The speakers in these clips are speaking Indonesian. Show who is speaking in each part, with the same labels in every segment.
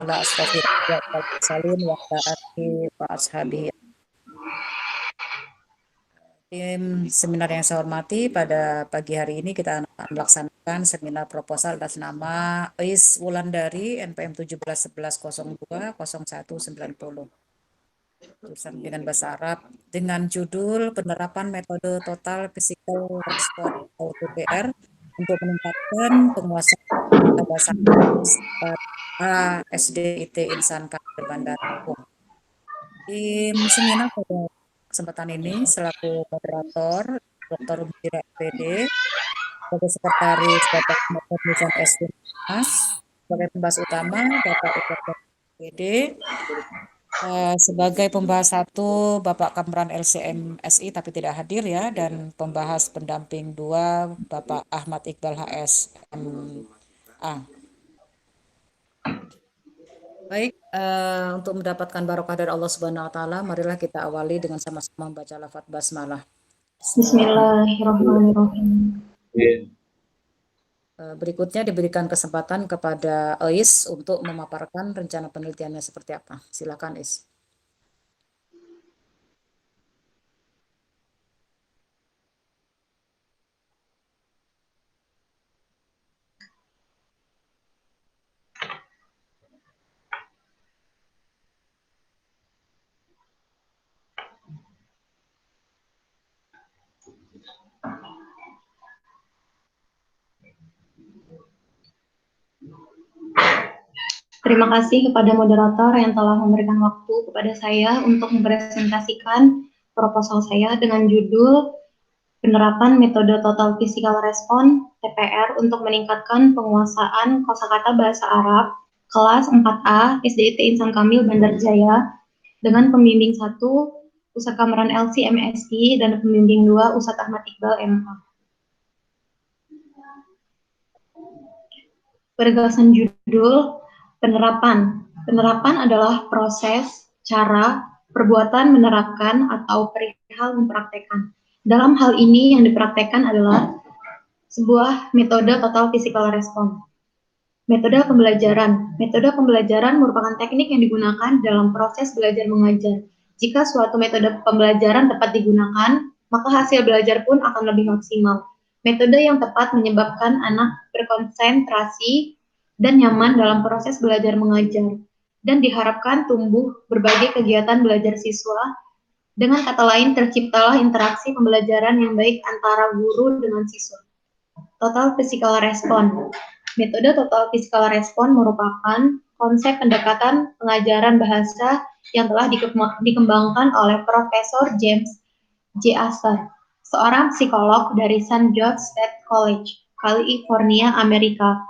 Speaker 1: ala astaghfirullah wal mursalin wa ala alihi wa ashabihi. Tim seminar yang saya hormati, pada pagi hari ini kita melaksanakan seminar proposal atas nama Is Wulandari NPM 1711020190. Tulisan dengan bahasa Arab dengan judul Penerapan Metode Total Physical Response atau TPR untuk meningkatkan penguasaan bahasa SDIT Insan Kamil Bandar Lampung. Tim seminar pada kesempatan ini selaku moderator Dr. Mujira SPD, sebagai sekretaris Bapak Nizam S. Mas, sebagai pembahas utama Bapak Dr. SPD, sebagai pembahas satu Bapak Kamran LCM SI tapi tidak hadir ya, dan pembahas pendamping dua Bapak Ahmad Iqbal HS MA. Baik, untuk mendapatkan barokah dari Allah Subhanahu wa taala, marilah kita awali dengan sama-sama membaca lafaz basmalah.
Speaker 2: Bismillahirrahmanirrahim.
Speaker 1: Berikutnya diberikan kesempatan kepada Ais untuk memaparkan rencana penelitiannya seperti apa. Silakan, Ais.
Speaker 2: Terima kasih kepada moderator yang telah memberikan waktu kepada saya untuk mempresentasikan proposal saya dengan judul Penerapan Metode Total Physical Response (TPR) untuk meningkatkan penguasaan kosakata bahasa Arab kelas 4A SDIT Insan Kamil Bandar Jaya dengan pembimbing 1 Ustadz Kamran LC MSI dan pembimbing 2 Ustadz Ahmad Iqbal MA. Pergasan judul penerapan. Penerapan adalah proses, cara, perbuatan menerapkan atau perihal mempraktekkan. Dalam hal ini yang dipraktekkan adalah sebuah metode total physical response. Metode pembelajaran. Metode pembelajaran merupakan teknik yang digunakan dalam proses belajar mengajar. Jika suatu metode pembelajaran tepat digunakan, maka hasil belajar pun akan lebih maksimal. Metode yang tepat menyebabkan anak berkonsentrasi dan nyaman dalam proses belajar mengajar, dan diharapkan tumbuh berbagai kegiatan belajar siswa. Dengan kata lain, terciptalah interaksi pembelajaran yang baik antara guru dengan siswa. Total Physical Response. Metode Total Physical Response merupakan konsep pendekatan pengajaran bahasa yang telah dikembangkan oleh Profesor James J. Astor, seorang psikolog dari St. George State College, California, Amerika,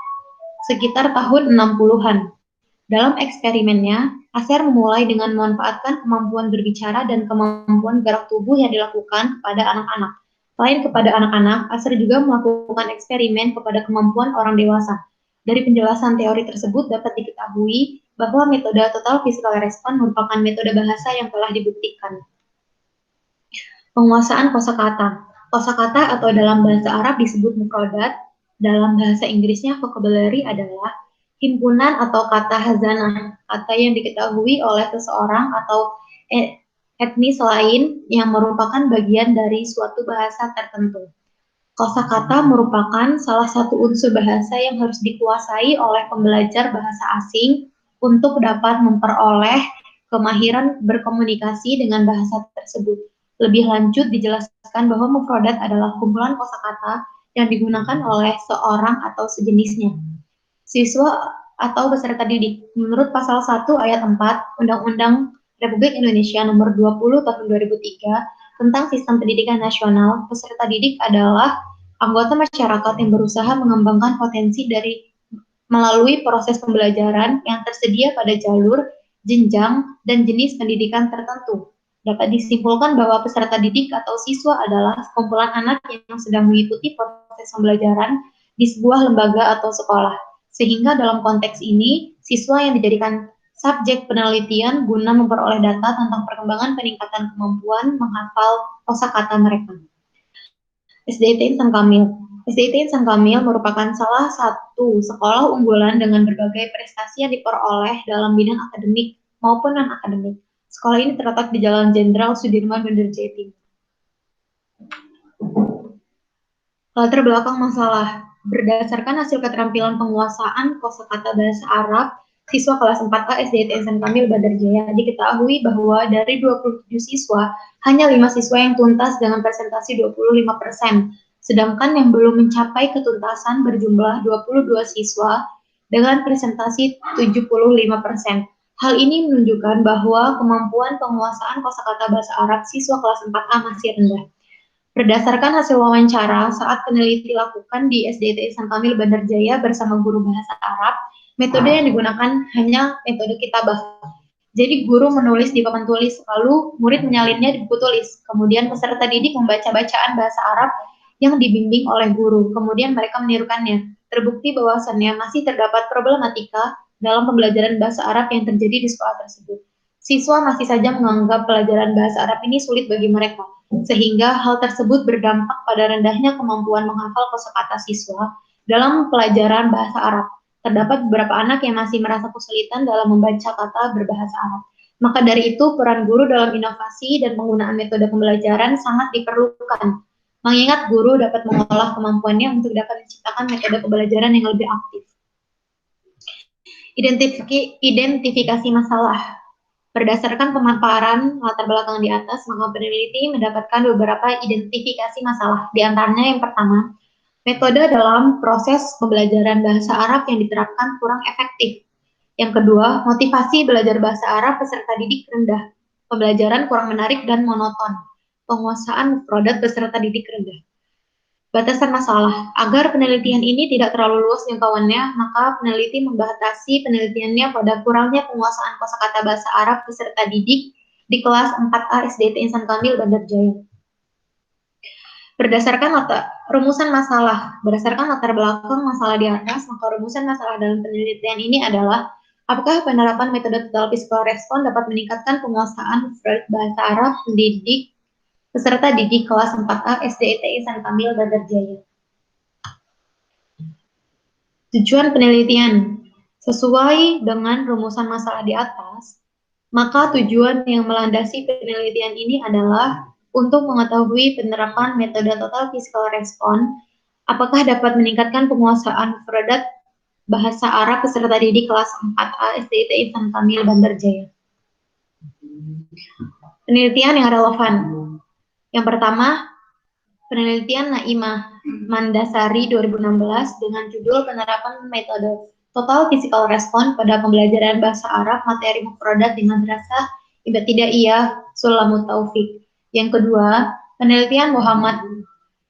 Speaker 2: sekitar tahun 60-an. Dalam eksperimennya, Astor memulai dengan memanfaatkan kemampuan berbicara dan kemampuan gerak tubuh yang dilakukan pada anak-anak. Selain kepada anak-anak, Astor juga melakukan eksperimen kepada kemampuan orang dewasa. Dari penjelasan teori tersebut dapat diketahui bahwa metode Total Physical Response merupakan metode bahasa yang telah dibuktikan. Penguasaan kosakata. Kosakata atau dalam bahasa Arab disebut mufradat, dalam bahasa Inggrisnya vocabulary adalah himpunan atau kata hazanah, kata yang diketahui oleh seseorang atau etnis lain yang merupakan bagian dari suatu bahasa tertentu. Kosakata merupakan salah satu unsur bahasa yang harus dikuasai oleh pembelajar bahasa asing untuk dapat memperoleh kemahiran berkomunikasi dengan bahasa tersebut. Lebih lanjut dijelaskan bahwa mufradat adalah kumpulan kosakata yang digunakan oleh seorang atau sejenisnya. Siswa atau peserta didik. Menurut pasal 1 ayat 4 Undang-Undang Republik Indonesia nomor 20 tahun 2003 tentang Sistem Pendidikan Nasional, peserta didik adalah anggota masyarakat yang berusaha mengembangkan potensi dari melalui proses pembelajaran yang tersedia pada jalur, jenjang, dan jenis pendidikan tertentu. Dapat disimpulkan bahwa peserta didik atau siswa adalah sekumpulan anak yang sedang mengikuti proses pembelajaran di sebuah lembaga atau sekolah. Sehingga dalam konteks ini, siswa yang dijadikan subjek penelitian guna memperoleh data tentang perkembangan peningkatan kemampuan menghafal kosakata mereka. SDIT Insan Kamil. SDIT Insan Kamil merupakan salah satu sekolah unggulan dengan berbagai prestasi yang diperoleh dalam bidang akademik maupun non-akademik. Sekolah ini terletak di Jalan Jenderal Sudirman, Banjarjaya Timur. Latar belakang masalah. Berdasarkan hasil keterampilan penguasaan kosakata bahasa Arab, siswa kelas 4A SDIT Insan Kamil Banjarjaya diketahui bahwa dari 27 siswa, hanya 5 siswa yang tuntas dengan presentasi 25%, sedangkan yang belum mencapai ketuntasan berjumlah 22 siswa dengan presentasi 75%. Hal ini menunjukkan bahwa kemampuan penguasaan kosakata bahasa Arab siswa kelas 4A masih rendah. Berdasarkan hasil wawancara saat peneliti lakukan di SDIT Insan Kamil Banjarjaya bersama guru bahasa Arab, metode yang digunakan hanya metode kitabah. Jadi guru menulis di papan tulis, lalu murid menyalinnya di buku tulis. Kemudian peserta didik membaca bacaan bahasa Arab yang dibimbing oleh guru. Kemudian mereka menirukannya. Terbukti bahwasannya masih terdapat problematika dalam pembelajaran bahasa Arab yang terjadi di sekolah tersebut. Siswa masih saja menganggap pelajaran bahasa Arab ini sulit bagi mereka, sehingga hal tersebut berdampak pada rendahnya kemampuan menghafal kosakata siswa dalam pelajaran bahasa Arab. Terdapat beberapa anak yang masih merasa kesulitan dalam membaca kata berbahasa Arab. Maka dari itu, peran guru dalam inovasi dan penggunaan metode pembelajaran sangat diperlukan. Mengingat guru dapat mengolah kemampuannya untuk dapat menciptakan metode pembelajaran yang lebih aktif. Identifikasi masalah. Berdasarkan pemaparan latar belakang di atas, maka peneliti mendapatkan beberapa identifikasi masalah. Di antaranya yang pertama, metode dalam proses pembelajaran bahasa Arab yang diterapkan kurang efektif. Yang kedua, motivasi belajar bahasa Arab peserta didik rendah. Pembelajaran kurang menarik dan monoton. Penguasaan produk peserta didik rendah. Batasan masalah. Agar penelitian ini tidak terlalu luas jangkauannya, maka peneliti membatasi penelitiannya pada kurangnya penguasaan kosakata bahasa Arab peserta didik di kelas 4A SDIT Insan Kamil Banjarjaya. Rumusan masalah. Berdasarkan latar belakang masalah di atas, maka rumusan masalah dalam penelitian ini adalah apakah penerapan metode total physical response dapat meningkatkan penguasaan bahasa Arab pendidik peserta didik kelas 4A SDIT Insan Kamil Banjarjaya. Tujuan penelitian. Sesuai dengan rumusan masalah di atas, maka tujuan yang melandasi penelitian ini adalah untuk mengetahui penerapan metode total physical response, apakah dapat meningkatkan penguasaan produk bahasa Arab peserta didik kelas 4A SDIT Insan Kamil Banjarjaya. Penelitian yang relevan. Yang pertama, penelitian Naimah Mandasari 2016 dengan judul penerapan metode total physical response pada pembelajaran bahasa Arab materi mufradat dengan rasa ibtidaiyah Sulamut Taufik. Yang kedua, penelitian Muhammad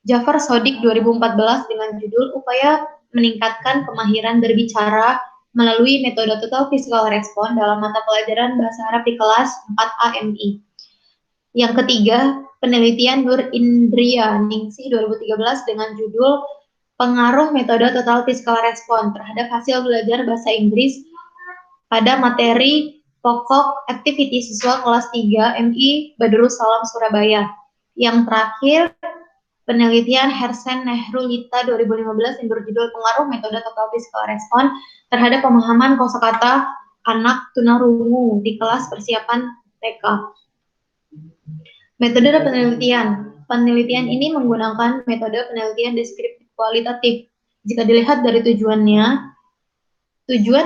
Speaker 2: Jafar Sodik 2014 dengan judul upaya meningkatkan kemahiran berbicara melalui metode total physical response dalam mata pelajaran bahasa Arab di kelas 4A MI. Yang ketiga, penelitian Nur Indria Ningsih 2013 dengan judul pengaruh metode total physical response terhadap hasil belajar bahasa Inggris pada materi pokok activity siswa kelas 3 MI Badrus Salam Surabaya. Yang terakhir, penelitian Hersen Nehrulita 2015 yang berjudul pengaruh metode total physical response terhadap pemahaman kosakata anak tunarungu di kelas persiapan TK. Metode penelitian. Penelitian ini menggunakan metode penelitian deskriptif kualitatif. Jika dilihat dari tujuan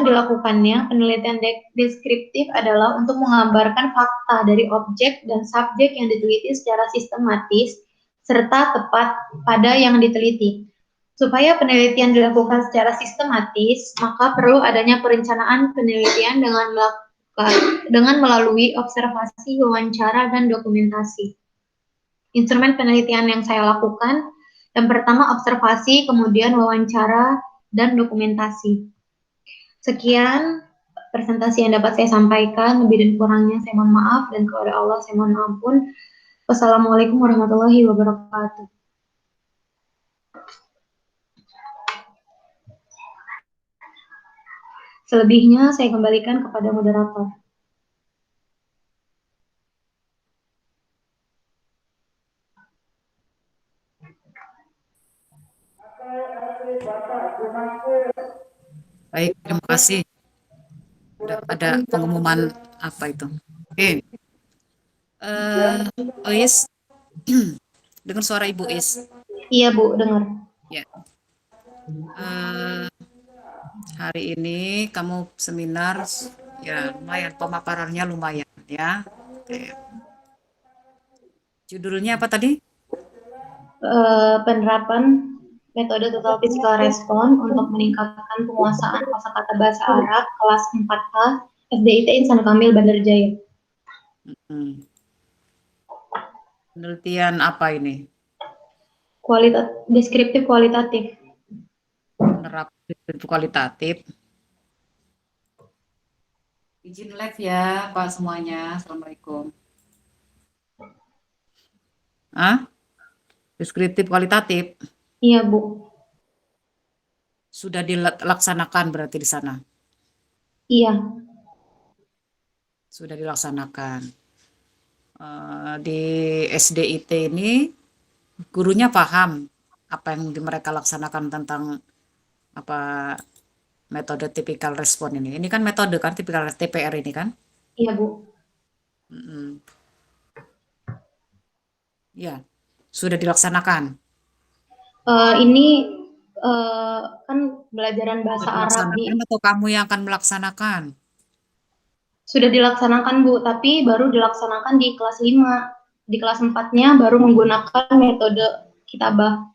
Speaker 2: dilakukannya penelitian deskriptif adalah untuk menggambarkan fakta dari objek dan subjek yang diteliti secara sistematis serta tepat pada yang diteliti. Supaya penelitian dilakukan secara sistematis, maka perlu adanya perencanaan penelitian dengan melalui observasi, wawancara, dan dokumentasi. Instrumen penelitian yang saya lakukan, yang pertama observasi, kemudian wawancara, dan dokumentasi. Sekian presentasi yang dapat saya sampaikan, lebih dan kurangnya saya mohon maaf, dan kepada Allah saya mohon ampun. Wassalamualaikum warahmatullahi wabarakatuh. Selebihnya saya kembalikan kepada moderator.
Speaker 1: Baik, terima kasih. Ada pengumuman apa itu? Oke. Is, dengar suara Ibu Is.
Speaker 2: Iya Bu, dengar.
Speaker 1: Ya. Eh, hari ini kamu seminar, ya lumayan, pemaparannya lumayan ya. Oke. Judulnya apa tadi?
Speaker 2: Penerapan metode total physical response untuk meningkatkan penguasaan kosakata bahasa Arab kelas 4A SDIT Insan Kamil Bandar Jaya.
Speaker 1: Hmm. Penelitian apa ini?
Speaker 2: Deskriptif kualitatif.
Speaker 1: Penerapan kualitatif. Izin live ya, Pak semuanya. Assalamualaikum. Deskriptif kualitatif.
Speaker 2: Iya Bu.
Speaker 1: Sudah dilaksanakan berarti di sana.
Speaker 2: Iya.
Speaker 1: Sudah dilaksanakan. Di SDIT ini gurunya paham apa yang mereka laksanakan tentang apa metode tipikal respon ini. Ini kan metode kan tipikal TPR ini kan?
Speaker 2: Iya Bu.
Speaker 1: Mm-mm. Ya, sudah dilaksanakan.
Speaker 2: Ini kan belajaran bahasa
Speaker 1: Sudah
Speaker 2: Arab
Speaker 1: dilaksanakan atau kamu yang akan melaksanakan?
Speaker 2: sudah dilaksanakan Bu, tapi baru dilaksanakan di kelas 5. Di kelas 4-nya baru menggunakan metode kitabah.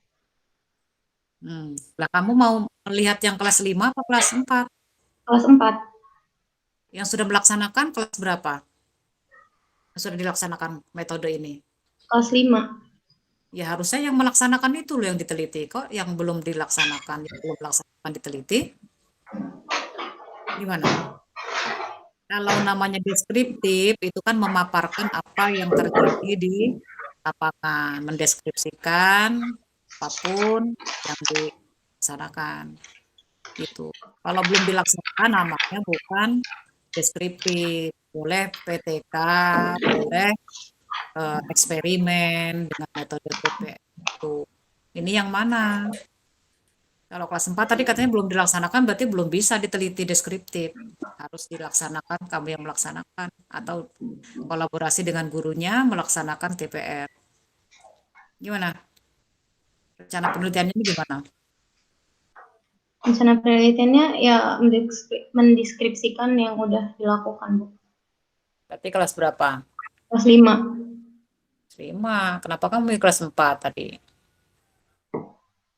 Speaker 1: Lah kamu mau melihat yang kelas 5 atau kelas 4?
Speaker 2: Kelas 4.
Speaker 1: Yang sudah melaksanakan kelas berapa? Yang sudah dilaksanakan metode ini?
Speaker 2: Kelas 5.
Speaker 1: Ya harusnya yang melaksanakan itu loh yang diteliti. Kok yang belum dilaksanakan, yang belum melaksanakan diteliti? Gimana? Kalau namanya deskriptif, itu kan memaparkan apa yang terjadi di lapangan, mendeskripsikan apapun yang dilaksanakan. Gitu. Kalau belum dilaksanakan, namanya bukan deskriptif. Boleh PTK, boleh eksperimen dengan metode TPR. Itu. Ini yang mana? Kalau kelas 4 tadi katanya belum dilaksanakan, berarti belum bisa diteliti deskriptif. Harus dilaksanakan, kamu yang melaksanakan. Atau kolaborasi dengan gurunya melaksanakan TPR. Gimana? Rencana penelitiannya ini gimana?
Speaker 2: Rencana penelitiannya ya mendeskripsikan yang udah dilakukan Bu.
Speaker 1: Berarti kelas berapa?
Speaker 2: Kelas 5.
Speaker 1: 5. Kenapa kamu di kelas 4 tadi?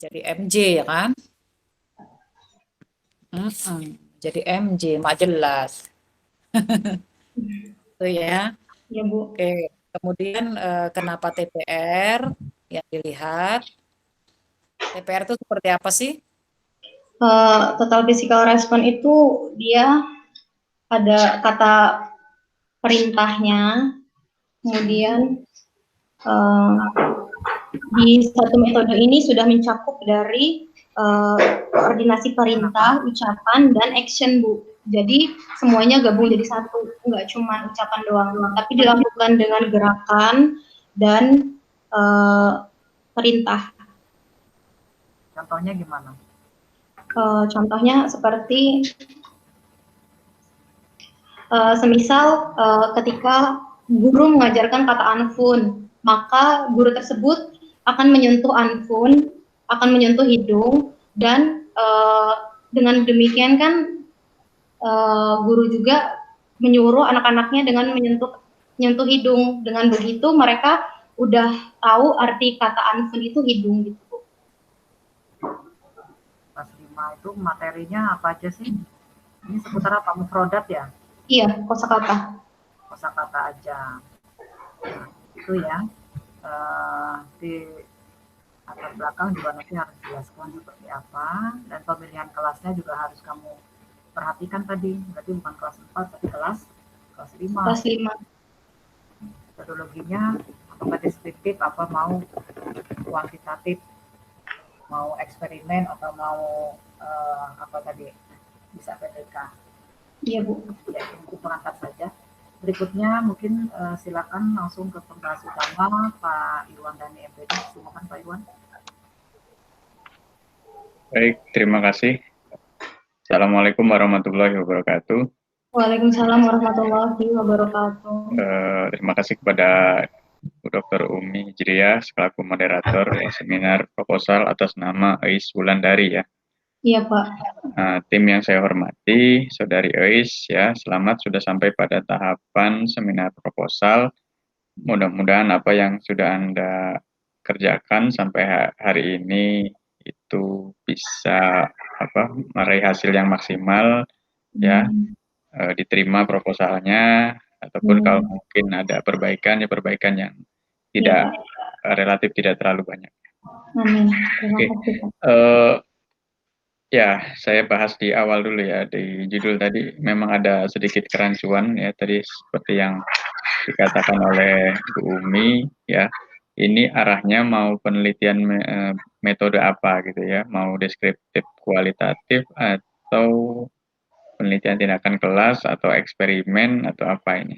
Speaker 1: Jadi MJ ya kan? Jadi MJ, mak jelas. Itu ya.
Speaker 2: Ya Bu.
Speaker 1: Oke. Kemudian kenapa TPR? Yang dilihat. TPR itu seperti apa sih?
Speaker 2: Total physical response itu dia ada kata perintahnya, kemudian di satu metode ini sudah mencakup dari koordinasi perintah, ucapan, dan action Bu. Jadi semuanya gabung jadi satu, nggak cuma ucapan doang, tapi dilakukan dengan gerakan dan perintah.
Speaker 1: Contohnya gimana?
Speaker 2: Contohnya seperti semisal ketika guru mengajarkan kata anfun, maka guru tersebut akan menyentuh anfun, akan menyentuh hidung, dan dengan demikian kan guru juga menyuruh anak-anaknya dengan menyentuh hidung. Dengan begitu mereka udah tahu arti kata anfun itu hidung gitu.
Speaker 1: Kelas 5 itu materinya apa aja sih? Ini seputar apa? Mufrodat ya?
Speaker 2: Iya, kosakata.
Speaker 1: Kosakata aja. Nah, itu ya. Di latar belakang juga nanti harus dijelaskan seperti apa, dan pemilihan kelasnya juga harus kamu perhatikan tadi. Berarti bukan kelas 4 tapi kelas 5.
Speaker 2: Kelas 5.
Speaker 1: Metodologinya apakah deskriptif, apa mau kuantitatif, mau eksperimen atau mau apa tadi, bisa PTK.
Speaker 2: Iya Bu.
Speaker 1: Ya, itu perangkat saja. Berikutnya mungkin silakan langsung ke pembahas utama Pak Iwan dan MPD. Silakan Pak Iwan.
Speaker 3: Baik, terima kasih. Assalamualaikum warahmatullahi wabarakatuh.
Speaker 2: Waalaikumsalam warahmatullahi wabarakatuh.
Speaker 3: Terima kasih kepada Bu Dr. Umi Hijriah selaku moderator seminar proposal atas nama Ais Wulandari ya.
Speaker 2: Iya, Pak.
Speaker 3: Tim yang saya hormati, Saudari Ais ya, selamat sudah sampai pada tahapan seminar proposal. Mudah-mudahan apa yang sudah Anda kerjakan sampai hari ini itu bisa meraih hasil yang maksimal ya, diterima proposalnya, ataupun kalau mungkin ada perbaikan, ya perbaikan yang tidak relatif tidak terlalu banyak.
Speaker 2: Amin. Terima
Speaker 3: Oke.
Speaker 2: kasih, Pak.
Speaker 3: Ya, saya bahas di awal dulu ya, di judul tadi memang ada sedikit kerancuan ya, tadi seperti yang dikatakan oleh Bu Umi ya, ini arahnya mau penelitian metode apa gitu ya, mau deskriptif kualitatif atau penelitian tindakan kelas atau eksperimen atau apa ini?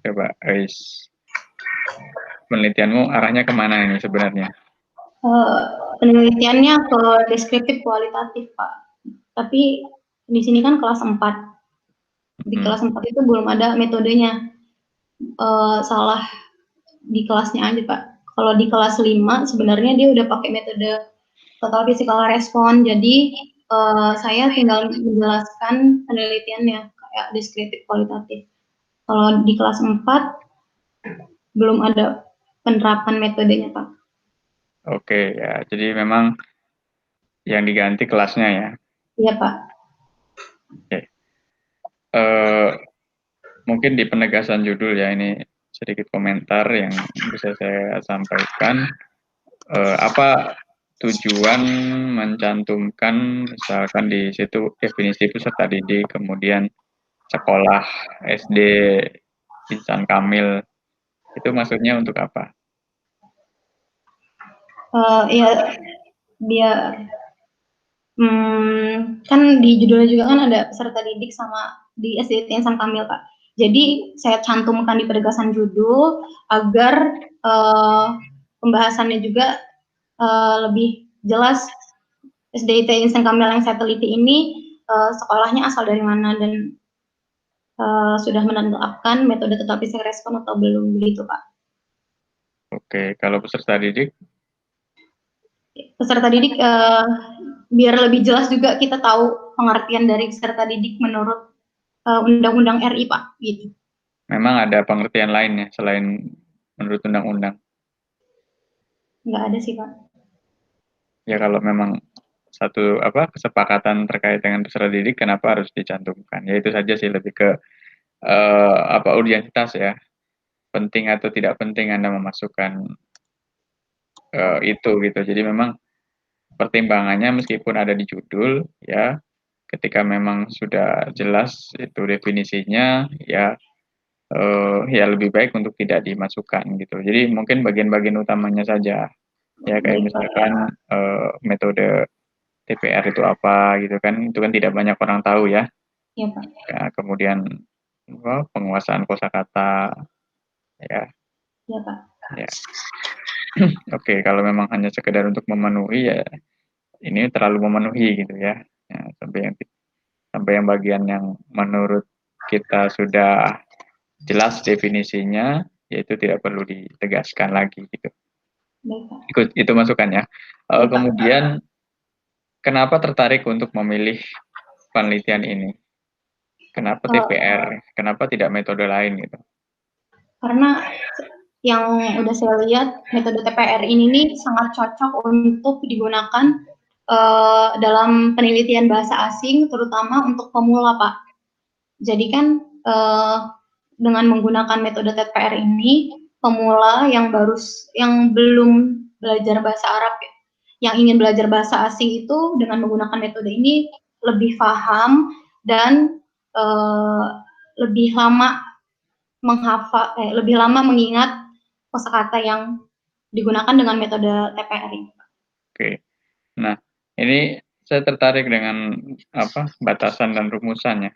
Speaker 3: Coba, Ais, penelitianmu arahnya kemana ini sebenarnya?
Speaker 2: Penelitiannya ke deskriptif kualitatif, Pak. Tapi di sini kan kelas 4. Di kelas 4 itu belum ada metodenya. Salah di kelasnya aja, Pak. Kalau di kelas 5 sebenarnya dia udah pakai metode total physical response. Jadi saya tinggal menjelaskan penelitiannya kayak deskriptif kualitatif. Kalau di kelas 4 belum ada penerapan metodenya, Pak.
Speaker 3: Oke ya, jadi memang yang diganti kelasnya ya.
Speaker 2: Iya, Pak.
Speaker 3: Oke. Mungkin di penegasan judul ya, ini sedikit komentar yang bisa saya sampaikan. Apa tujuan mencantumkan misalkan di situ definisi peserta didik, kemudian sekolah SD Insan Kamil, itu maksudnya untuk apa?
Speaker 2: Ya biar kan di judulnya juga kan ada peserta didik sama di SD Insan Kamil, Pak. Jadi saya cantumkan di penegasan judul agar pembahasannya juga lebih jelas. SDIT Insan Kamil yang saya teliti ini sekolahnya asal dari mana dan sudah menerapkan metode total physical response atau belum, begitu, Pak.
Speaker 3: Oke, kalau peserta didik?
Speaker 2: Peserta didik biar lebih jelas juga kita tahu pengertian dari peserta didik menurut Undang-Undang RI, Pak, gitu.
Speaker 3: Memang ada pengertian lain ya selain menurut undang-undang?
Speaker 2: Nggak ada sih, Pak.
Speaker 3: Ya kalau memang satu kesepakatan terkait dengan peserta didik, kenapa harus dicantumkan? Ya itu saja sih, lebih ke urgensitas ya, penting atau tidak penting Anda memasukkan itu gitu. Jadi memang pertimbangannya meskipun ada di judul ya, ketika memang sudah jelas itu definisinya ya, ya lebih baik untuk tidak dimasukkan gitu. Jadi mungkin bagian-bagian utamanya saja ya, kayak misalkan metode TPR itu apa gitu kan, itu kan tidak banyak orang tahu ya.
Speaker 2: Iya, Pak.
Speaker 3: Ya, kemudian penguasaan kosakata ya.
Speaker 2: Iya, Pak.
Speaker 3: Ya. Oke, kalau memang hanya sekedar untuk memenuhi ya ini terlalu memenuhi gitu ya. Ya, sampai yang bagian yang menurut kita sudah jelas definisinya, yaitu tidak perlu ditegaskan lagi gitu.
Speaker 2: Baik,
Speaker 3: Itu masukannya. Kemudian kenapa tertarik untuk memilih penelitian ini? Kenapa TPR? Kenapa tidak metode lain gitu?
Speaker 2: Karena yang udah saya lihat metode TPR ini nih sangat cocok untuk digunakan dalam penelitian bahasa asing, terutama untuk pemula, Pak. Jadi kan dengan menggunakan metode TPR ini, pemula yang belum belajar bahasa Arab ya, yang ingin belajar bahasa asing itu dengan menggunakan metode ini lebih paham dan lebih lama lebih lama mengingat kosakata yang digunakan dengan metode TPR ini.
Speaker 3: Oke. Nah, ini saya tertarik dengan batasan dan rumusannya.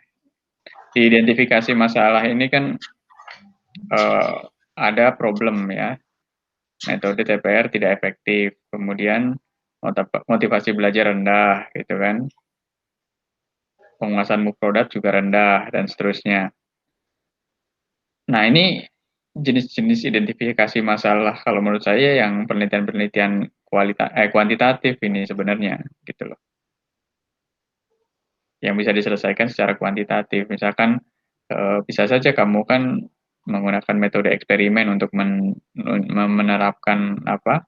Speaker 3: Di identifikasi masalah ini kan ada problem ya. Metode TPR tidak efektif. Kemudian motivasi belajar rendah gitu kan, penguasaan mufrodat juga rendah dan seterusnya. Nah, ini jenis-jenis identifikasi masalah kalau menurut saya yang penelitian-penelitian kuantitatif ini sebenarnya gitu loh. Yang bisa diselesaikan secara kuantitatif. Misalkan bisa saja kamu kan menggunakan metode eksperimen untuk menerapkan apa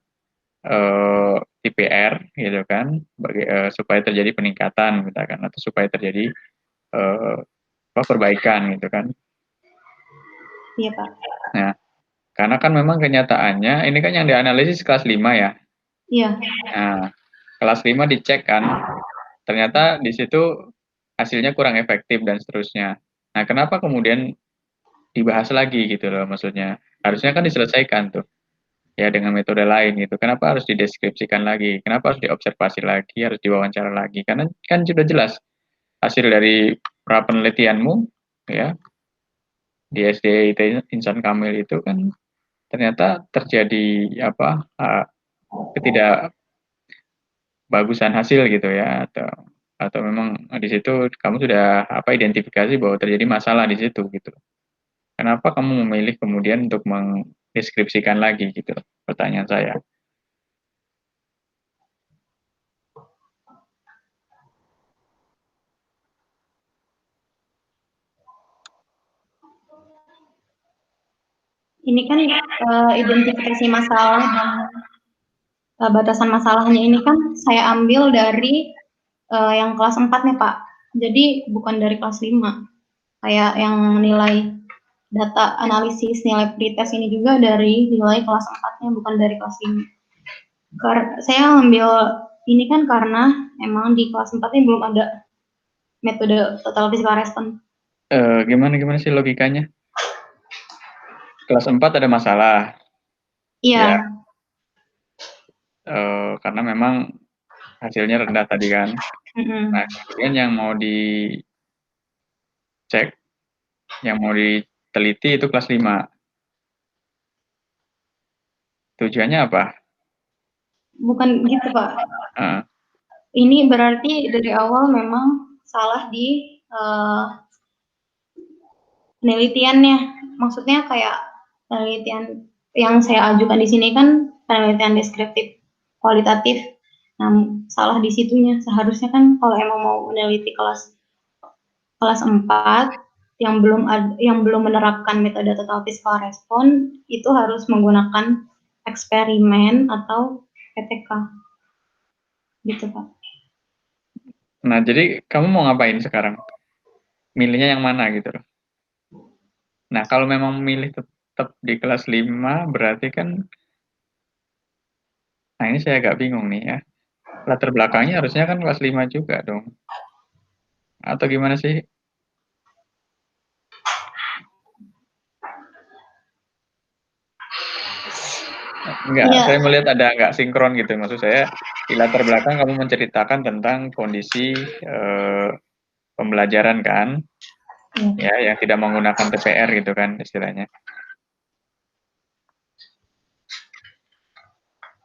Speaker 3: TPR gitu kan, supaya terjadi peningkatan misalkan atau supaya terjadi eh, perbaikan gitu kan.
Speaker 2: Iya, Pak.
Speaker 3: Nah, karena kan memang kenyataannya ini kan yang dianalisis kelas 5 ya.
Speaker 2: Iya.
Speaker 3: Nah, kelas 5 dicek kan, ternyata di situ hasilnya kurang efektif dan seterusnya. Nah, kenapa kemudian dibahas lagi gitu loh maksudnya? Harusnya kan diselesaikan tuh ya dengan metode lain gitu. Kenapa harus dideskripsikan lagi? Kenapa harus diobservasi lagi, harus diwawancara lagi? Karena kan sudah jelas hasil dari pra penelitianmu ya di SDIT Insan Kamil itu kan ternyata terjadi apa ketidakbagusan hasil gitu ya atau memang di situ kamu sudah apa identifikasi bahwa terjadi masalah di situ gitu. Kenapa kamu memilih kemudian untuk mendeskripsikan lagi gitu? Pertanyaan saya.
Speaker 2: Ini kan identifikasi masalah dan batasan masalahnya ini kan saya ambil dari yang kelas 4 nih, Pak. Jadi bukan dari kelas 5. Kayak yang nilai data analisis nilai pretest ini juga dari nilai kelas 4-nya, bukan dari kelas 5. Saya ambil ini kan karena emang di kelas 4 ini belum ada metode total physical response.
Speaker 3: Gimana sih logikanya? Kelas 4 ada masalah.
Speaker 2: Iya.
Speaker 3: Ya, karena memang hasilnya rendah tadi kan. Nah, kemudian yang mau dicek, yang mau diteliti itu kelas 5. Tujuannya apa?
Speaker 2: Bukan gitu, Pak.
Speaker 3: Uh,
Speaker 2: Ini berarti dari awal memang salah di penelitiannya. Maksudnya kayak penelitian yang saya ajukan di sini kan penelitian deskriptif kualitatif. Nah, salah di situnya. Seharusnya kan kalau emang mau meneliti kelas 4 yang belum menerapkan metode total physical response itu harus menggunakan eksperimen atau PTK. Gitu, Pak.
Speaker 3: Nah, jadi kamu mau ngapain sekarang? Milihnya yang mana gitu loh. Nah, kalau memang memilih tetap di kelas 5, berarti kan, nah ini saya agak bingung nih ya. Latar belakangnya harusnya kan kelas 5 juga dong. Atau gimana sih? Enggak,
Speaker 2: Iya.
Speaker 3: saya melihat ada nggak sinkron gitu. Maksud saya, di latar belakang kamu menceritakan tentang kondisi pembelajaran kan, ya, yang tidak menggunakan TPR gitu kan istilahnya.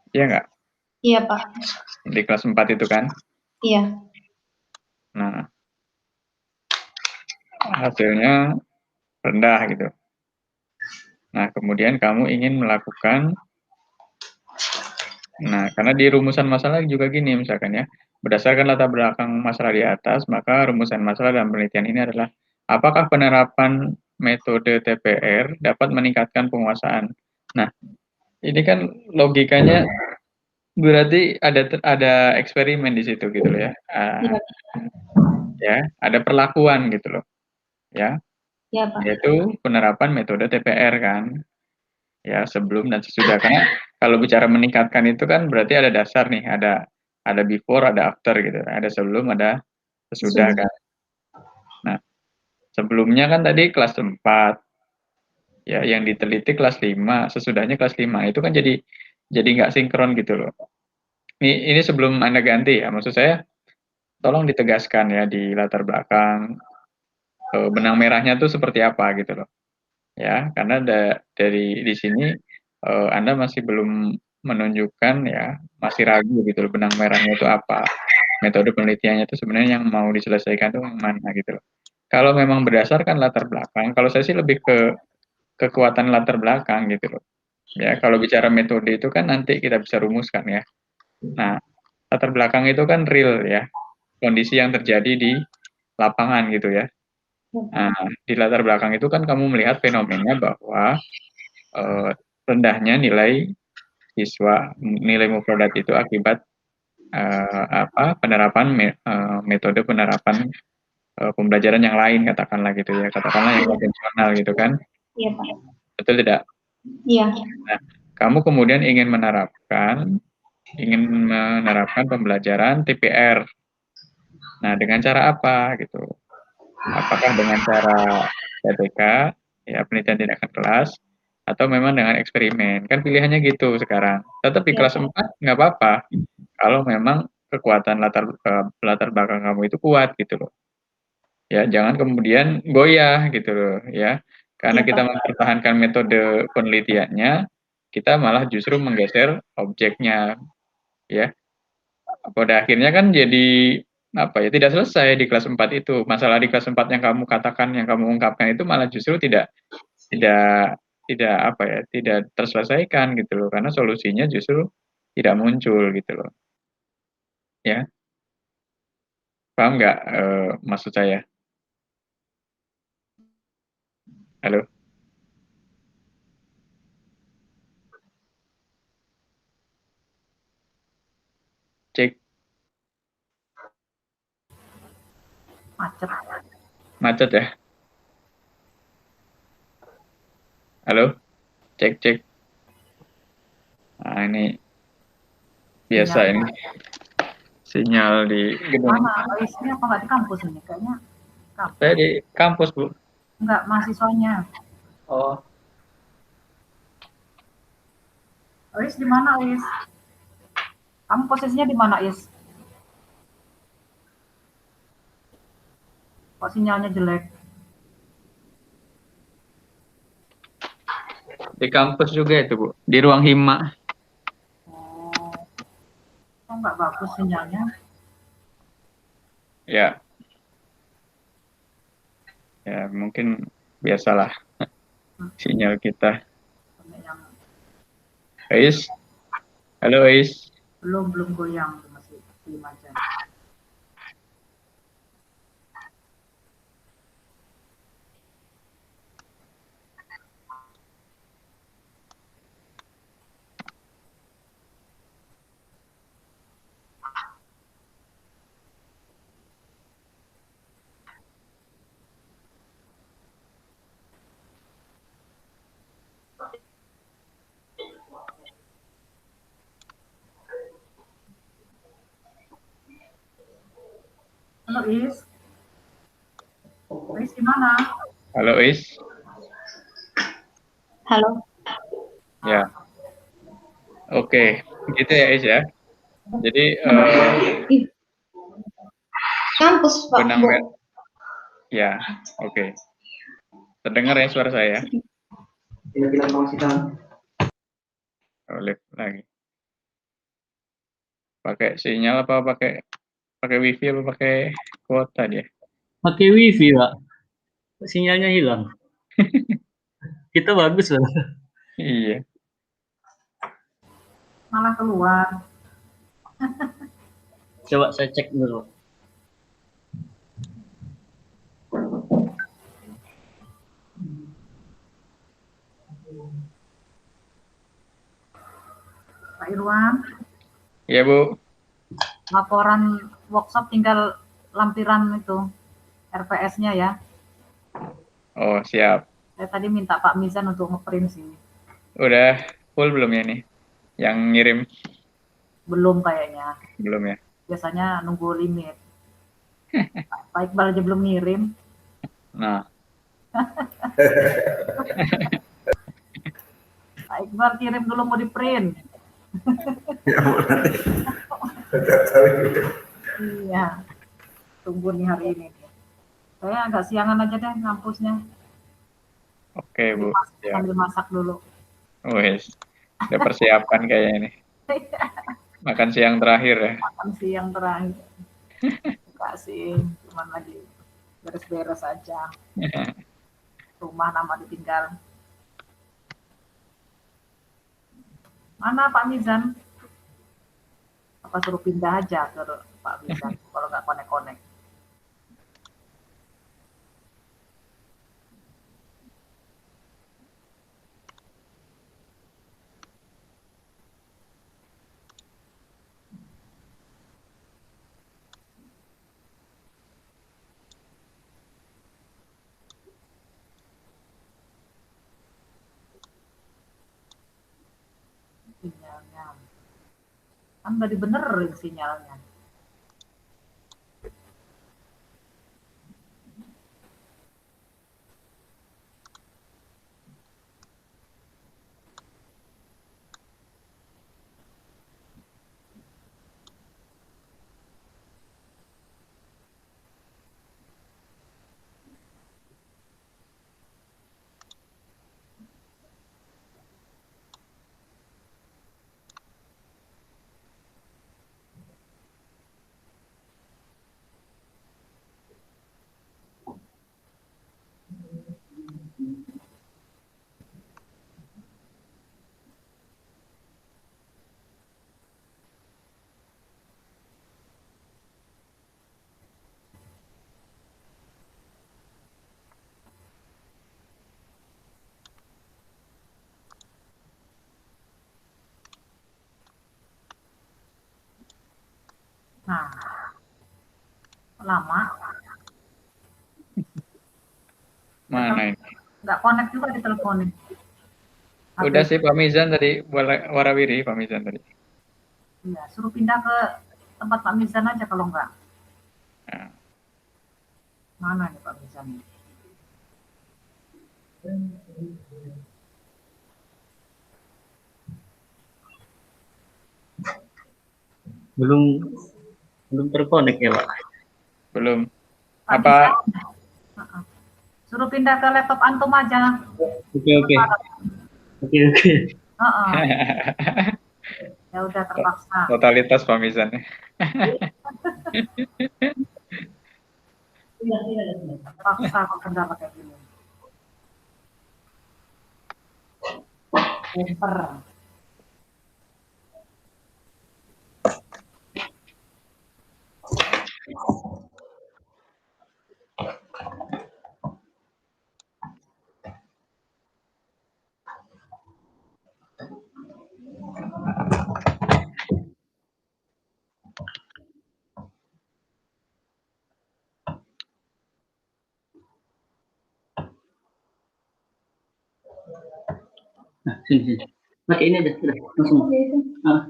Speaker 3: Iya nggak?
Speaker 2: Iya, Pak.
Speaker 3: Di kelas 4 itu kan.
Speaker 2: Iya.
Speaker 3: Nah, hasilnya rendah gitu. Nah, kemudian kamu ingin melakukan, nah, karena di rumusan masalah juga gini misalkan ya, berdasarkan latar belakang masalah di atas, maka rumusan masalah dalam penelitian ini adalah apakah penerapan metode TPR dapat meningkatkan penguasaan. Nah, ini kan logikanya berarti ada eksperimen di situ gitu loh ya.
Speaker 2: Iya.
Speaker 3: Ya, ada perlakuan gitu loh. Ya,
Speaker 2: Iya, Pak.
Speaker 3: yaitu penerapan metode TPR kan. Ya, sebelum dan sesudah. Karena kalau bicara meningkatkan itu kan berarti ada dasar nih, ada before, ada after gitu. Ada sebelum, ada sesudah kan. Nah, sebelumnya kan tadi kelas 4, ya yang diteliti kelas 5, sesudahnya kelas 5. Itu kan jadi nggak sinkron gitu loh. Ini sebelum Anda ganti ya, maksud saya tolong ditegaskan ya di latar belakang benang merahnya tuh seperti apa gitu loh. Ya, karena dari di sini Anda masih belum menunjukkan ya masih ragu gitu loh, benang merahnya itu apa, metode penelitiannya itu sebenarnya yang mau diselesaikan itu yang mana gitu loh. Kalau memang berdasarkan latar belakang, kalau saya sih lebih ke kekuatan latar belakang gitu loh. Ya, kalau bicara metode itu kan nanti kita bisa rumuskan ya. Nah, latar belakang itu kan real ya, kondisi yang terjadi di lapangan gitu ya. Nah, di latar belakang itu kan kamu melihat fenomena bahwa rendahnya nilai siswa, nilai mufradat itu akibat penerapan metode penerapan pembelajaran yang lain katakanlah gitu ya, katakanlah yang konvensional gitu kan,
Speaker 2: Iya, Pak.
Speaker 3: betul tidak?
Speaker 2: Iya.
Speaker 3: Nah, kamu kemudian ingin menerapkan pembelajaran TPR. Nah, dengan cara apa gitu? Apakah dengan cara PTK, ya penelitian tindakan kelas, atau memang dengan eksperimen? Kan pilihannya gitu sekarang. Tetap di
Speaker 2: Iya,
Speaker 3: kelas
Speaker 2: Pak.
Speaker 3: 4 nggak apa-apa, kalau memang kekuatan latar belakang kamu itu kuat gitu loh. Ya, jangan kemudian goyah gitu loh ya. Karena
Speaker 2: Iya,
Speaker 3: kita
Speaker 2: Pak.
Speaker 3: mempertahankan metode penelitiannya, kita malah justru menggeser objeknya ya. Pada akhirnya kan jadi apa ya, tidak selesai di kelas 4 itu. Masalah di kelas 4 yang kamu katakan, yang kamu ungkapkan itu malah justru tidak tidak apa ya, tidak terselesaikan gitu loh. Karena solusinya justru tidak muncul gitu loh. Ya, paham nggak maksud saya? Halo, cek,
Speaker 1: Macet.
Speaker 3: macet ya? Halo, cek cek. Nah, ini biasa
Speaker 1: Sinyal.
Speaker 3: ini sinyal di gedung.
Speaker 1: Mana? Ini apa nggak di kampus ini? Kayaknya kampus.
Speaker 3: Saya di kampus, Bu.
Speaker 1: Enggak, mahasiswanya.
Speaker 3: Oh,
Speaker 1: Is di mana, Is? Kamu posisinya di mana, Is? Kok sinyalnya jelek?
Speaker 3: di kampus juga itu, Bu. Di ruang hima.
Speaker 1: Oh, kok nggak bagus sinyalnya?
Speaker 3: Ya, ya mungkin biasalah sinyal kita.
Speaker 1: Yang
Speaker 3: Ais, halo Ais.
Speaker 1: belum goyang, masih di aja. Halo, Is. Is di mana?
Speaker 3: Halo Ais.
Speaker 2: Halo.
Speaker 3: Ya, oke, gitu ya Ais ya. Jadi
Speaker 2: Ih, kampus, Pak.
Speaker 3: benang merah. Ya, oke. Terdengar ya suara saya? Oleh lagi. Pakai sinyal apa pakai wifi apa pakai kuota dia?
Speaker 4: Pakai wifi, Pak. Sinyalnya hilang. Kita bagus loh.
Speaker 3: Iya.
Speaker 1: Malah keluar.
Speaker 4: Coba saya cek dulu.
Speaker 1: Pak Irwan,
Speaker 3: Iya, Bu.
Speaker 1: laporan workshop tinggal lampiran itu RPS-nya ya.
Speaker 3: Oh, siap.
Speaker 1: Saya tadi minta Pak Mizan untuk ngeprint sini.
Speaker 3: Udah full belum ya nih? Yang ngirim
Speaker 1: Belum kayaknya.
Speaker 3: belum ya?
Speaker 1: Biasanya nunggu limit. Pak Iqbal aja belum ngirim.
Speaker 3: Nah,
Speaker 1: Pak Iqbal kirim dulu mau di print. Iya. Tunggu nih hari ini. Saya agak siangan aja deh ngampusnya.
Speaker 3: oke Bu.
Speaker 1: Sambil masak dulu.
Speaker 3: Wes. Udah persiapan kayaknya ini. Makan siang terakhir ya.
Speaker 5: Makan siang terakhir. Kasih, cuman lagi beres-beres aja. Rumah nama ditinggal. Mana Pak Mizan? Apa suruh pindah aja ke Pak Mizan kalau nggak konek-konek? Sinyalnya. Kan nggak dibenerin sinyalnya. Nah, lama.
Speaker 3: Mana ini?
Speaker 5: Nggak connect juga diteleponin.
Speaker 3: Udah sih Pak Mizan tadi, warawiri Pak Mizan tadi.
Speaker 5: Iya, suruh pindah ke tempat Pak Mizan aja kalau nggak.
Speaker 3: Nah,
Speaker 5: Mana nih Pak Mizan?
Speaker 4: Belum terkonek ya Pak.
Speaker 3: belum.
Speaker 5: Pak
Speaker 3: Apa?
Speaker 5: Mizan, suruh pindah ke laptop antum aja.
Speaker 4: Oke.
Speaker 5: Heeh. Ya udah terpaksa.
Speaker 3: Totalitas Pak Mizan.
Speaker 5: Terpaksa kok kendala kayak gini. Pinter.
Speaker 4: Nah, sini. Pakai ini aja, sudah langsung. Ah.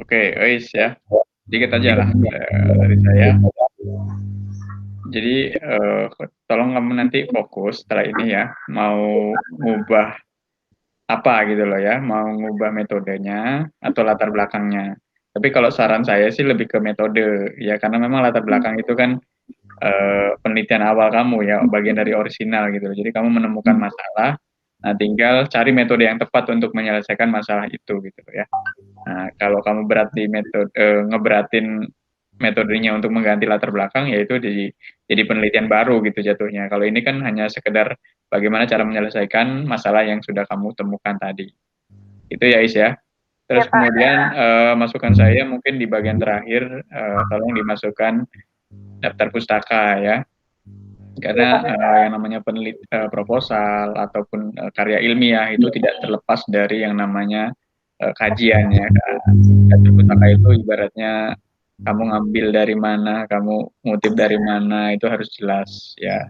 Speaker 3: Oke, Ois ya. Dikit aja lah dari saya. Jadi tolong kamu nanti fokus setelah ini ya, mau ngubah apa gitu loh ya, mau ngubah metodenya atau latar belakangnya. Tapi kalau saran saya sih lebih ke metode ya, karena memang latar belakang itu kan penelitian awal kamu ya, bagian dari orisinal gitu. Jadi kamu menemukan masalah, nah tinggal cari metode yang tepat untuk menyelesaikan masalah itu gitu ya. Nah, kalau kamu berat di ngeberatin metodenya untuk mengganti latar belakang, yaitu jadi penelitian baru gitu jatuhnya. Kalau ini kan hanya sekedar bagaimana cara menyelesaikan masalah yang sudah kamu temukan tadi. Itu ya Is ya. Terus kemudian masukan saya mungkin di bagian terakhir, tolong dimasukkan daftar pustaka ya. Karena yang namanya proposal ataupun karya ilmiah itu tidak terlepas dari yang namanya kajian ya. Daftar pustaka itu ibaratnya kamu ngambil dari mana, kamu ngutip dari mana, itu harus jelas ya.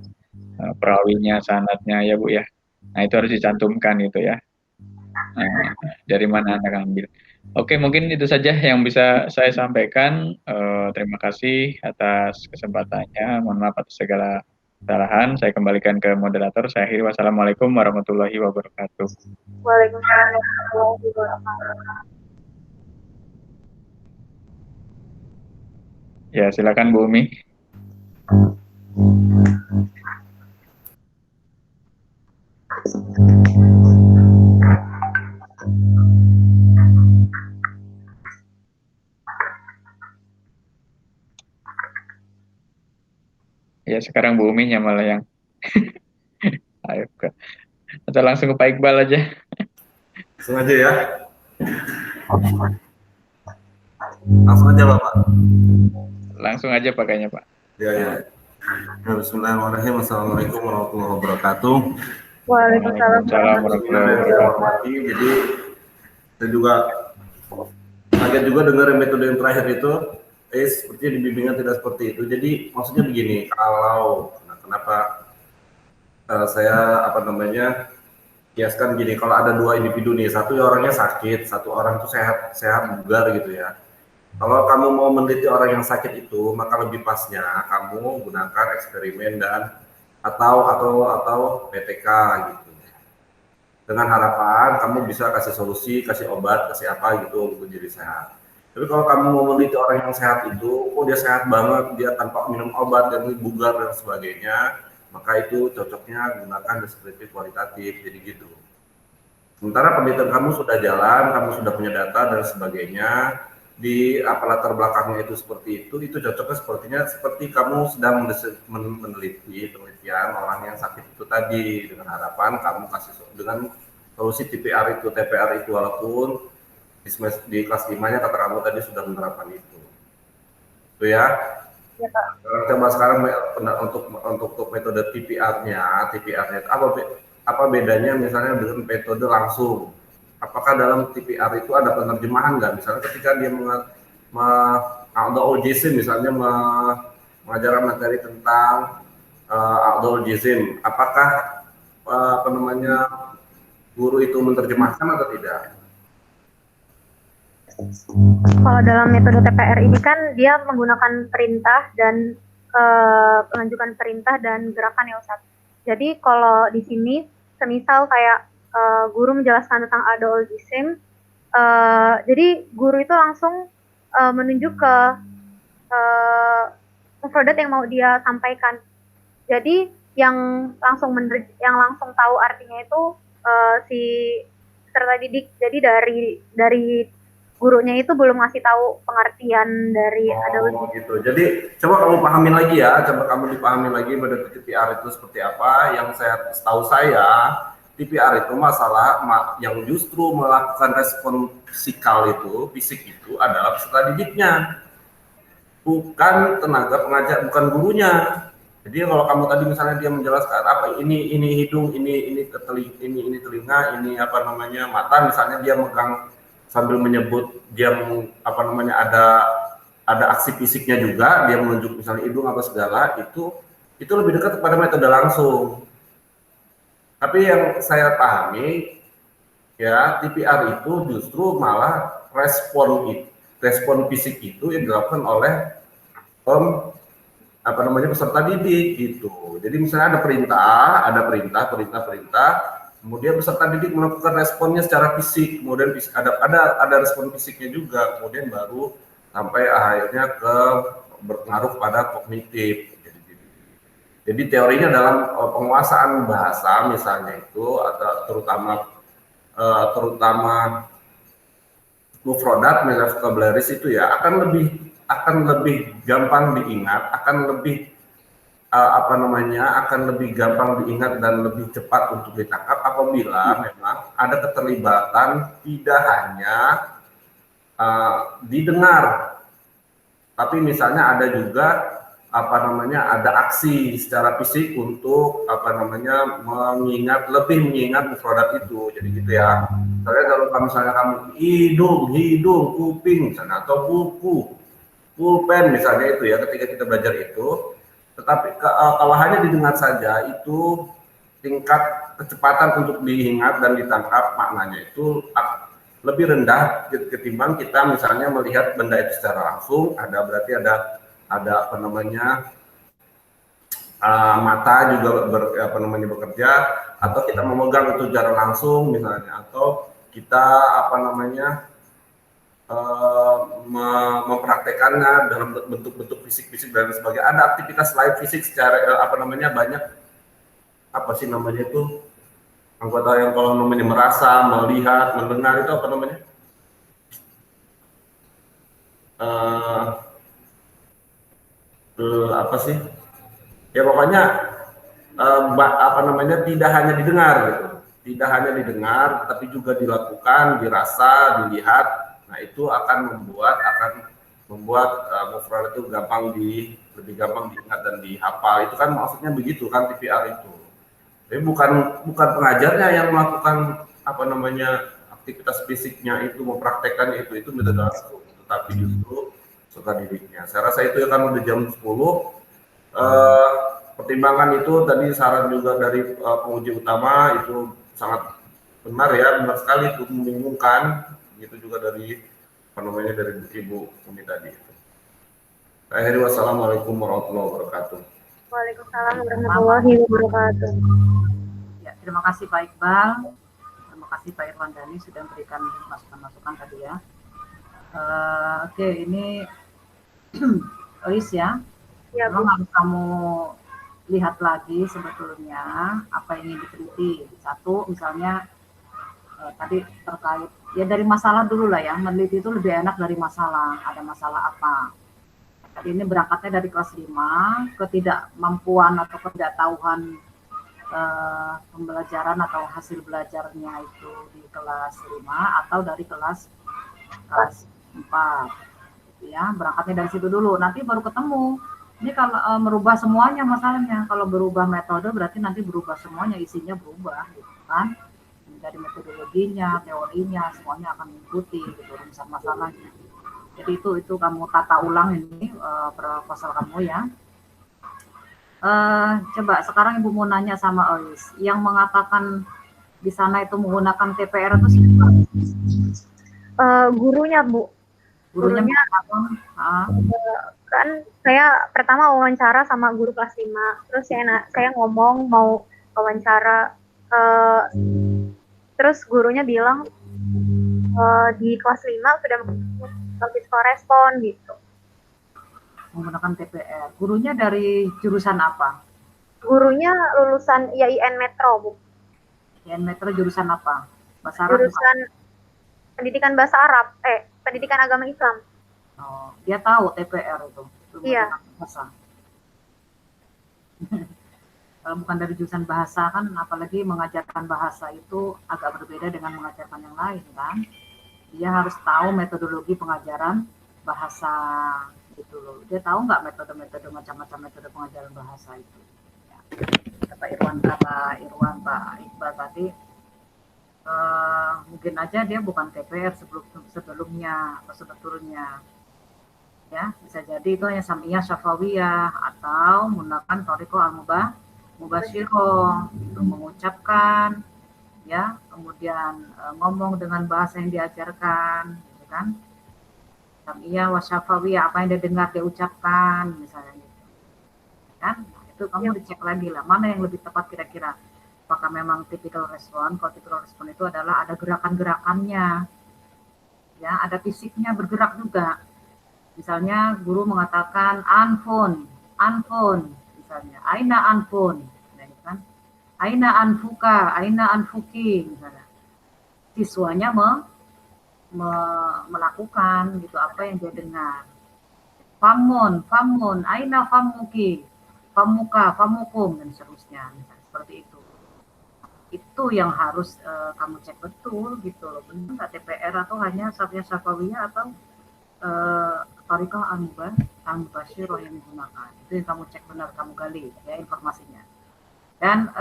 Speaker 3: Perawinya, sanadnya ya Bu ya. Nah itu harus dicantumkan gitu ya. Dari mana Anda ngambil. Oke, mungkin itu saja yang bisa saya sampaikan. Terima kasih atas kesempatannya. Mohon maaf atas segala kesalahan. Saya kembalikan ke moderator. Saya akhiri. Wassalamualaikum warahmatullahi wabarakatuh.
Speaker 6: Waalaikumsalam warahmatullahi wabarakatuh.
Speaker 3: Ya, silakan Bu Umi. Ya, sekarang Bu Umi malah yang ayo ke. Atau langsung ke Pak Iqbal aja.
Speaker 7: Langsung aja ya. Langsung aja Bapak.
Speaker 3: Langsung aja pakainya Pak.
Speaker 7: Ya, ya. Bismillahirrahmanirrahim. Assalamualaikum warahmatullahi wabarakatuh.
Speaker 6: Waalaikumsalam
Speaker 3: warahmatullahi wabarakatuh.
Speaker 7: Jadi saya juga kaget juga dengar metode yang terakhir itu, seperti di bimbingan tidak seperti itu. Jadi maksudnya begini, kalau kenapa saya kiaskan gini, kalau ada dua individu nih, satu orangnya sakit, satu orang itu sehat bugar gitu ya. Kalau kamu mau meneliti orang yang sakit itu, maka lebih pasnya kamu gunakan eksperimen dan atau PTK gitu. Dengan harapan kamu bisa kasih solusi, kasih obat, kasih apa gitu untuk jadi sehat. Tapi kalau kamu mau meneliti orang yang sehat itu, dia sehat banget, dia tanpa minum obat dan bugar dan sebagainya, maka itu cocoknya gunakan deskriptif kualitatif, jadi gitu. Sementara penelitian kamu sudah jalan, kamu sudah punya data dan sebagainya, di latar belakangnya itu seperti itu cocoknya sepertinya seperti kamu sedang meneliti penelitian orang yang sakit itu tadi, dengan harapan kamu kasih dengan solusi TPR itu walaupun di kelas 5-nya kata kamu tadi sudah menerapkan itu ya.
Speaker 6: Ya, Pak.
Speaker 7: Sekarang untuk metode TPR-nya apa bedanya misalnya dengan metode langsung? Apakah dalam TPR itu ada penerjemahan nggak? Misalnya ketika dia aldohol-jizim misalnya mengajarkan materi tentang aldohol-jizim, apakah guru itu menerjemahkan atau tidak?
Speaker 6: Kalau dalam metode TPR ini kan dia menggunakan perintah dan menunjukkan perintah dan gerakan ya Ustaz. Jadi kalau di sini semisal kayak guru menjelaskan tentang aldohol-jizim, jadi guru itu langsung menunjuk ke mufradat yang mau dia sampaikan. Jadi yang langsung tahu artinya itu si peserta didik. Jadi dari gurunya itu belum ngasih tahu pengertian dari aldohol-jizim.
Speaker 7: Gitu. Jadi coba kamu pahamin lagi ya, dipahami lagi pada TPR itu seperti apa. Yang setahu saya TPR itu masalah yang justru melakukan respon fisik itu adalah peserta didiknya, bukan tenaga pengajar, bukan gurunya. Jadi kalau kamu tadi misalnya dia menjelaskan apa ini hidung, ini telinga, ini mata, misalnya dia megang sambil menyebut dia ada aksi fisiknya juga, dia menunjuk misalnya hidung apa segala, itu lebih dekat kepada metode langsung. Tapi yang saya pahami ya, TPR itu justru malah respon fisik itu yang dilakukan oleh peserta didik gitu. Jadi misalnya ada perintah, kemudian peserta didik melakukan responnya secara fisik, kemudian ada respon fisiknya juga, kemudian baru sampai akhirnya berpengaruh pada kognitif. Jadi teorinya dalam penguasaan bahasa misalnya itu, terutama mufradat, vocabularies itu ya akan lebih gampang diingat, akan lebih gampang diingat dan lebih cepat untuk ditangkap apabila memang ada keterlibatan tidak hanya didengar, tapi misalnya ada juga ada aksi secara fisik untuk mengingat mufradat itu. Jadi gitu ya. Kalau misalnya kamu hidung, kuping misalnya, atau buku, pulpen misalnya itu ya, ketika kita belajar itu, tetapi kalau hanya didengar saja itu tingkat kecepatan untuk diingat dan ditangkap maknanya itu lebih rendah ketimbang kita misalnya melihat benda itu secara langsung. Berarti ada mata juga bekerja, atau kita memegang itu secara langsung misalnya, atau kita mempraktekannya dalam bentuk-bentuk fisik-fisik dan sebagainya. Ada aktivitas lain fisik secara banyak itu anggota yang kalau merasa, melihat, mendengar itu ya pokoknya tidak hanya didengar gitu, tidak hanya didengar tapi juga dilakukan, dirasa, dilihat. Nah itu akan membuat mufrad itu lebih gampang diingat dan dihafal. Itu kan maksudnya begitu kan TPR itu. Tapi bukan pengajarnya yang melakukan aktivitas fisiknya itu, mempraktekkannya itu metode aku, tetapi justru serta dirinya. Saya rasa itu kan udah jam 10. Pertimbangan itu tadi saran juga dari penguji utama itu sangat benar sekali, itu membingungkan. Itu juga dari dari Ibu Umi tadi. Akhirnya wassalamualaikum warahmatullahi wabarakatuh.
Speaker 6: Waalaikumsalam warahmatullahi wabarakatuh.
Speaker 5: Ya, terima kasih Pak Iqbal, terima kasih Pak Irwan Dhani sudah memberikan masukan-masukan tadi ya. Oke, ini Ois ya.
Speaker 6: Ya, Bu.
Speaker 5: Memang harus kamu lihat lagi sebetulnya apa yang ingin diteliti. Satu, misalnya tadi terkait ya dari masalah dulu lah ya. Meneliti itu lebih enak dari masalah. Ada masalah apa? Tadi ini berangkatnya dari kelas 5, ketidakmampuan atau ketidaktahuan pembelajaran atau hasil belajarnya itu di kelas 5 atau dari kelas 4 ya, berangkatnya dari situ dulu, nanti baru ketemu ini kalau merubah semuanya masalahnya. Kalau berubah metode berarti nanti berubah semuanya, isinya berubah gitu kan, dari metodologinya, teorinya, semuanya akan mengikuti gitu rumusan masalahnya. Jadi itu kamu tata ulang ini proposal kamu ya. Coba sekarang Ibu mau nanya sama Ois, yang mengatakan di sana itu menggunakan TPR itu siapa?
Speaker 6: Gurunya, Bu.
Speaker 5: Gurunya
Speaker 6: kan saya pertama wawancara sama guru kelas 5, terus saya ngomong mau wawancara, terus gurunya bilang di kelas 5 sudah respon gitu.
Speaker 5: Menggunakan TPR. Gurunya dari jurusan apa?
Speaker 6: Gurunya lulusan IAIN Metro, Bu.
Speaker 5: IAIN Metro jurusan apa? Bahasa Arab?
Speaker 6: Jurusan pendidikan bahasa Arab, pendidikan agama Islam.
Speaker 5: Oh, dia tahu TPR itu.
Speaker 6: Iya.
Speaker 5: Bahasa. Kalau bukan dari jurusan bahasa kan, apalagi mengajarkan bahasa itu agak berbeda dengan mengajarkan yang lain kan. Dia harus tahu metodologi pengajaran bahasa gitu loh. Dia tahu nggak metode-metode macam-macam metode pengajaran bahasa itu. Ya. Kata Pak Iqbal tadi, mungkin aja dia bukan TPR sebelumnya atau sebetulnya. Ya, bisa jadi itu hanya samiyah syafawiyah atau menggunakan thariqah al-mubasyirah untuk mengucapkan ya, kemudian ngomong dengan bahasa yang diajarkan gitu kan. Samiyah wa syafawiyah, apa yang dia dengar dia ucapkan misalnya gitu. Kan? Nah, itu kamu dicek lagi lah mana yang lebih tepat kira-kira. Apakah memang typical respon? Kalau typical respon itu adalah ada gerakan-gerakannya. Ya, ada fisiknya bergerak juga. Misalnya guru mengatakan anfun misalnya, aina anfun, nah, kan? Aina anfuka, aina anfuki, misalnya. Siswanya melakukan gitu apa yang dia dengar. Famun, aina famuki, famuka, famukum, dan seterusnya, misalnya seperti itu. Itu yang harus kamu cek betul gitu loh, benar nggak TPR atau hanya samiyah syafawiyah atau thariqah al-mubasyirah yang digunakan. Itu yang kamu cek benar, kamu gali ya informasinya. Dan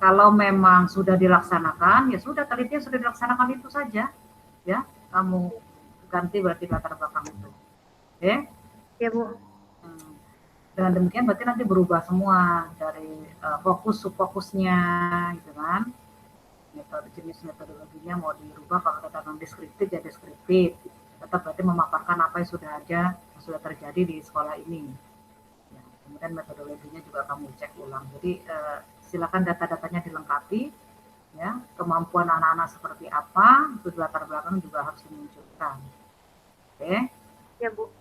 Speaker 5: kalau memang sudah dilaksanakan, ya sudah, telitian sudah dilaksanakan itu saja ya, kamu ganti berarti latar belakang itu. Oke?
Speaker 6: Ya, Bu.
Speaker 5: Dengan demikian berarti nanti berubah semua dari fokus subfokusnya gitu kan. Jenis metodologinya mau dirubah, kalau kata non deskriptif ya deskriptif. Tetap berarti memaparkan apa yang sudah terjadi di sekolah ini. Ya. Kemudian metodologinya juga kamu cek ulang. Jadi silakan data-datanya dilengkapi, ya. Kemampuan anak-anak seperti apa, itu latar belakang juga harus dimunculkan. Oke?
Speaker 6: Ya, Bu.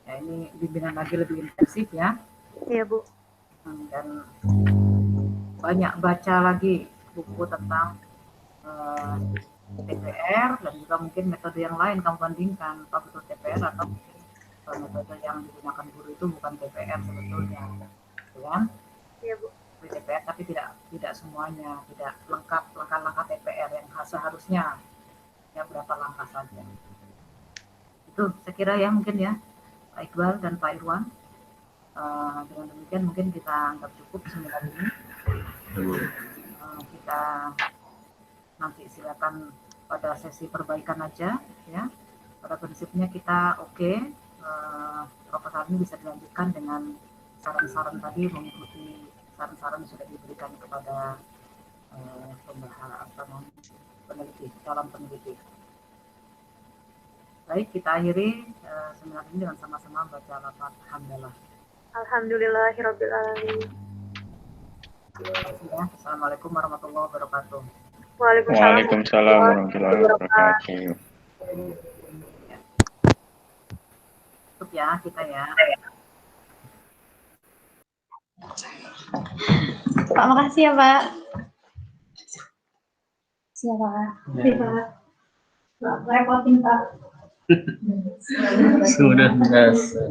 Speaker 5: Ya, ini bimbingan lagi lebih intensif ya.
Speaker 6: Iya, Bu.
Speaker 5: Dan banyak baca lagi buku tentang TPR dan juga mungkin metode yang lain kamu bandingkan apa betul TPR atau metode yang digunakan guru itu bukan TPR sebetulnya, ya.
Speaker 6: Iya, Bu.
Speaker 5: TPR tapi tidak semuanya, tidak lengkap langkah-langkah TPR yang seharusnya ya berapa langkah saja. Itu saya kira ya mungkin ya Pak Iqbal dan Pak Irwan. Dengan demikian mungkin kita anggap cukup seminar ini. Kita nanti silakan pada sesi perbaikan aja ya. Pada prinsipnya kita oke. Proposal ini bisa dilanjutkan dengan saran-saran tadi, mengikuti saran-saran yang sudah diberikan kepada peneliti, calon peneliti. Baik, kita akhiri seminar ini dengan sama-sama baca lafaz hamdalah.
Speaker 6: Alhamdulillahirabbil alamin.
Speaker 5: Assalamualaikum warahmatullahi wabarakatuh.
Speaker 3: Waalaikumsalam warahmatullahi wabarakatuh.
Speaker 5: Tutup ya kita ya.
Speaker 2: Pak, makasih ya, Pak. Siapa? Siapa? Repotin, Pak.
Speaker 4: Sudah biasa.